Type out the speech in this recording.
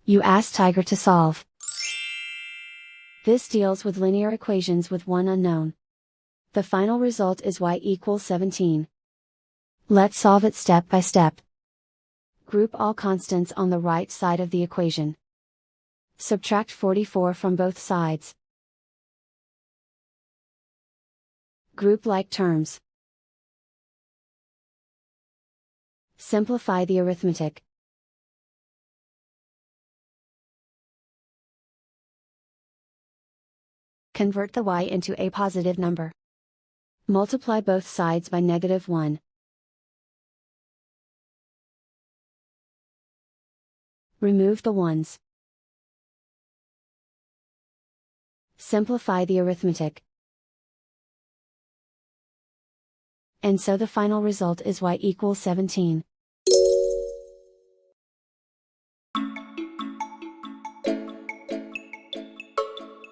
You ask Tiger to solve. This deals with linear equations with one unknown. The final result is y equals 17. Let's solve it step by step. Group all constants on the right side of the equation. Subtract 44 from both sides. Group like terms. Simplify the arithmetic. Convert the y into a positive number. Multiply both sides by -1. Remove the ones. Simplify the arithmetic. And so the final result is y equals 17.